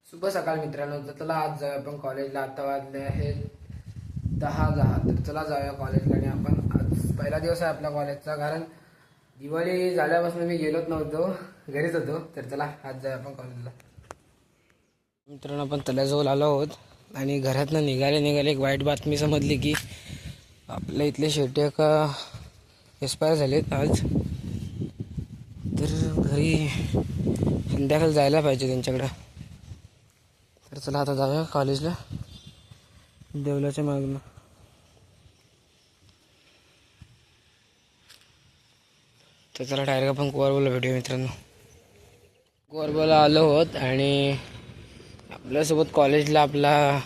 शुभ सकाळ मित्रांनो. तर चला आज जाऊया आपण कॉलेजला. आता वाजले आहेत 10:10. तर चला जाऊया कॉलेजला. आणि आपण आज पहिला दिवस आहे आपल्या कॉलेजचा, कारण दिवाळी झाल्यापासून मी गेलोच नव्हतो, घरीच होतो. तर चला आज जाऊया आपण कॉलेजला. मित्रांनो, आपण तळ्याजवळ आलो आहोत आणि घरातनं निघाले एक वाईट बातमी समजली की आपल्या इथले शेटे का एक्सपायर झालेत आज. तर घरी संध्याकाळी जायला पाहिजे त्यांच्याकडं. तर चला आता जाऊया कॉलेजला देवलाच्या मागणं. तर चला डायरेक्ट आपण कोरबोला भेटूया मित्रांनो. कोरबोला आलो आहोत आणि आपल्यासोबत कॉलेजला आपला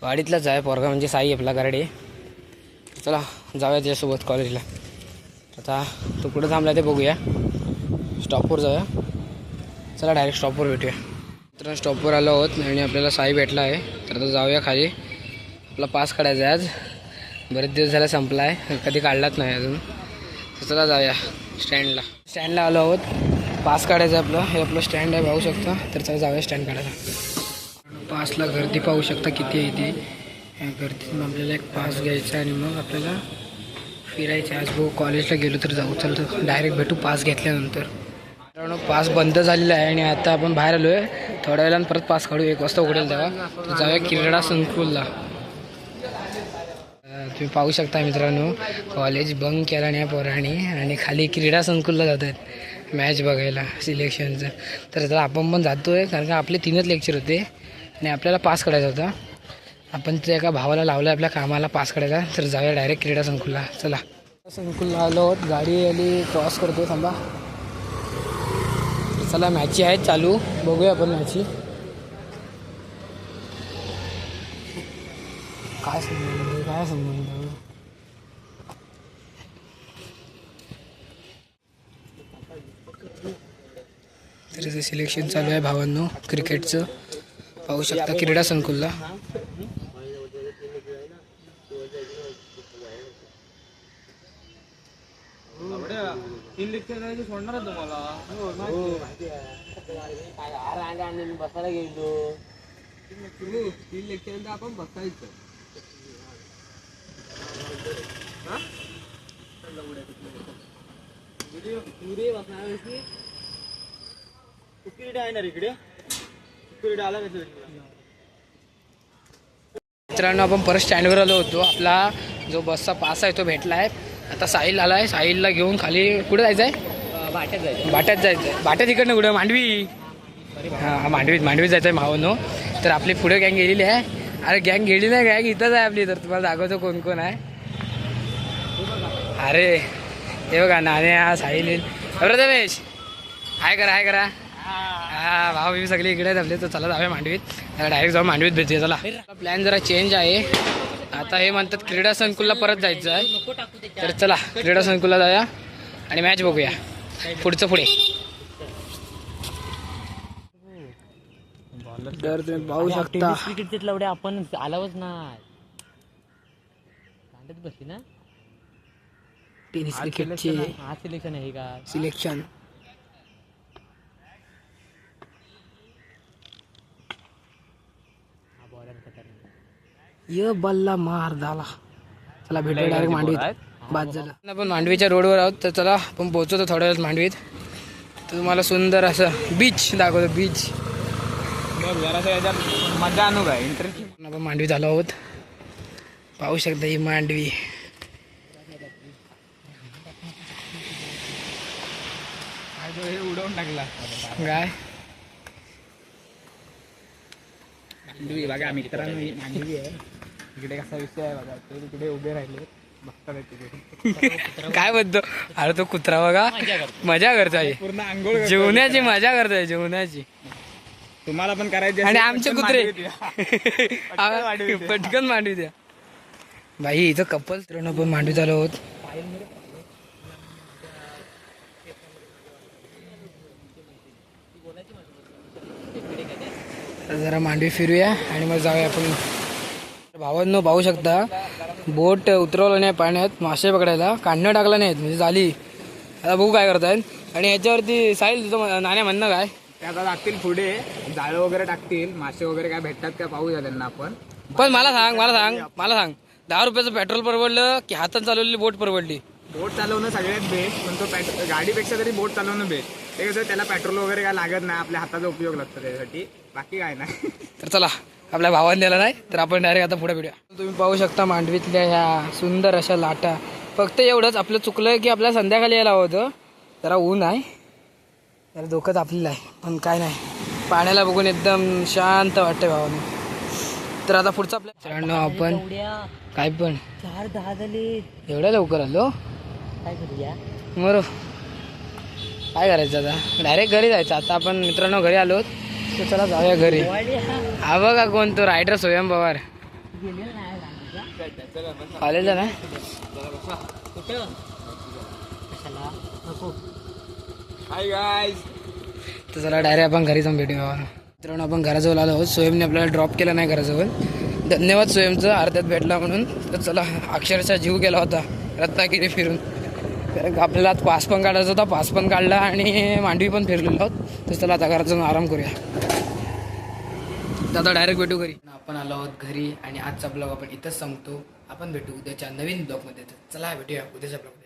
वाडीतलाच आहे पोरगा, म्हणजे साई आपला गारडे. चला जाऊया त्याच्यासोबत कॉलेजला. आता तो कुठं थांबला ते बघूया. स्टॉपवर जाऊया. चला डायरेक्ट स्टॉपवर भेटूया. तर स्टॉपवर आलो आहोत आणि आपल्याला साई भेटला आहे. तर आता जाऊया खाली. आपला पास काढायचा आहे आज. बरेच दिवस झाला संपला आहे, कधी काढलाच नाही अजून. तर चला जाऊया स्टँडला आलो आहोत. पास काढायचं आहे आपलं. हे आपलं स्टँड आहे, पाहू शकता. तर चला जाऊया स्टँड काढायला. पासला गर्दी पाहू शकता किती आहे इथे. या गर्दीतून आपल्याला एक पास घ्यायचा आणि मग आपल्याला फिरायचं. आज भाऊ कॉलेजला गेलो तर जाऊ. चल डायरेक्ट भेटू पास घेतल्यानंतर. मित्रांनो, पास बंद झालेला आहे आणि आता आपण बाहेर आलो आहे. थोड्या वेळानं परत पास काढू. 1 वाजता उघडेल तेव्हा. तर जाऊया क्रीडा संकुलला. तुम्ही पाहू शकता मित्रांनो, कॉलेज बंक केला नाही पोरांनी आणि खाली क्रीडा संकुलला जात आहेत मॅच बघायला सिलेक्शनचं. तर आता आपण पण जातो आहे, कारण का आपले 3च लेक्चर होते आणि आपल्याला पास काढायचा होता. आपण त्या एका भावाला लावलं आपल्या कामाला पास काढायला. तर जाऊया डायरेक्ट क्रीडा संकुलला. चला संकुलला आलो आहोत. गाडी आली, क्रॉस करतो, थांबा. चला मॅची आहेत चालू, बघूया आपण मॅची. काय संबंध तर सिलेक्शन चालू आहे भावांनो क्रिकेटचं. पाहू शकता क्रीडा संकुलला. सोडणार तुम्हाला बसायला गेलो. 3 लेक्चर आपण बसायचं. मित्रांनो, आपण परत स्टँडवर आलो होतो. आपला जो बसचा पास आहे तो भेटला आहे. आता साहिल आला आहे. साहिलला घेऊन खाली कुठे जायचं आहे? भाट्यात जायचं आहे. भाट्यात इकडनं कुठं? मांडवी. हां, मांडवीत जायचं आहे भावांनो. तर आपली पुढे गँग गेलेली आहे. अरे गँग गेली नाही, गँग इथंच आहे आपली. तर तुम्हाला दाखवतो कोण कोण आहे. अरे हे बघा, नाण्या, साहिल, रमेश. हाय करा. हा भाऊ मी सगळे इकडे आपले. तर चला जाऊया मांडवीत. डायरेक्ट जाऊन मांडवीत भेटूया. चला प्लॅन जरा चेंज आहे. आता हे म्हणतात क्रीडा संकुलला परत जायचं आहे. तर चला क्रीडा संकुलला जाऊया आणि मॅच बघूया पुढे. तर तुम्ही पाहू शकता क्रिकेट लवड्या आपण आलावच नाही. बसली ना टेनिस क्रिकेटचे हा सिलेक्शन आहे का? सिलेक्शन. ये बल्ला मार झाला. चला भेटूया डायरेक्ट मांडवीत. बाद झाला. आपण मांडवीच्या रोडवर आहोत. तर चला आपण पोहोचतो थोड्या वेळात मांडवीत. तर तुम्हाला सुंदर असं बीच दाखवतो. बीच मजा आणू काय. आपण मांडवीत आलो आहोत. पाहू शकता ही मांडवी. उडवून टाकला काय मांडवी बघा मित्रांनो. ही मांडवी आहे. इकडे कसा विषय आहे बघा. ते तिकडे उभे राहिले बघतात तिकडे. काय बोलतो? अरे तो कुत्रा बघा मजा करतोय. पूर्ण आंघोळ जेवणाची मजा करतोय, जेवणाची. तुम्हाला पण करायची आणि आमचे कुत्रे पटकन मांडवी द्या भाई. इथं कपल पण मांडवीत आलो आहोत. जरा मांडवी फिरूया आणि मग जाऊया आपण. भावांनो पाहू शकता, बोट उतरवलं नाही पाण्यात मासे पकडायला, काढणं टाकलं नाहीत म्हणजे झाली. आता बघू काय करतायत. आणि ह्याच्यावरती साहिल तुझं नाण्या म्हणणं काय? ते आता जातील पुढे जाळं वगैरे टाकतील, मासे वगैरे काय भेटतात का पाहूया त्यांना आपण. पण मला सांग 10 रुपयाचं पेट्रोल परवडलं की हातात चालवलेली बोट परवडली? बोट चालवणं सगळ्यात बेस्ट, पण तो गाडीपेक्षा तरी बोट चालवणं बेस्ट. ते कसं त्याला पेट्रोल वगैरे काय लागत नाही, आपल्या हाताचा उपयोग लागतो त्याच्यासाठी, बाकी काय नाही. तर चला, आपल्या भावाने दिला नाही तर आपण डायरेक्ट आता पुढे भेटूया. तुम्ही पाहू शकता मांडवीतल्या ह्या सुंदर अशा लाटा. फक्त एवढंच आपलं चुकलं की आपल्याला संध्याकाळी यायला हवं होतं, जरा ऊन आहे, जरा डोकं तापलेलं आहे, पण काय नाही, पाण्याला बघून एकदम शांत वाटतं भावाने. तर आता पुढचा आपल्या आपण काय पण 4:10 झाले. एवढ्या लवकर आलो काय करूया? बरं, काय करायचं आता, डायरेक्ट घरी जायचं. आता आपण मित्रांनो घरी आलो, तर चला जाऊया घरी. हा बघा कोण तो रायडर स्वयं पवार. कॉलेजला ना हाय गाईज. तर चला डायरेक्ट आपण घरी जाऊन भेटूया. मित्रांनो आपण घराजवळ आलो आहोत. स्वयंने आपल्याला ड्रॉप केला नाही घराजवळ, धन्यवाद स्वयंचं, अर्ध्यात भेटला म्हणून. तर चला, अक्षरशः जीव गेला होता रत्नागिरी फिरून. तर आपल्याला पास पण काढायचा होता, पास पण काढला आणि मांडवी पण फिरलेलो आहोत. तर चला आता घरात जाऊन आराम करूया. तर आता डायरेक्ट भेटू घरी. आपण आलो आहोत घरी आणि आजचा ब्लॉग आपण इथंच संपतो. आपण भेटू उद्याच्या नवीन ब्लॉगमध्ये. तर चला भेटूया उद्याच्या ब्लॉग.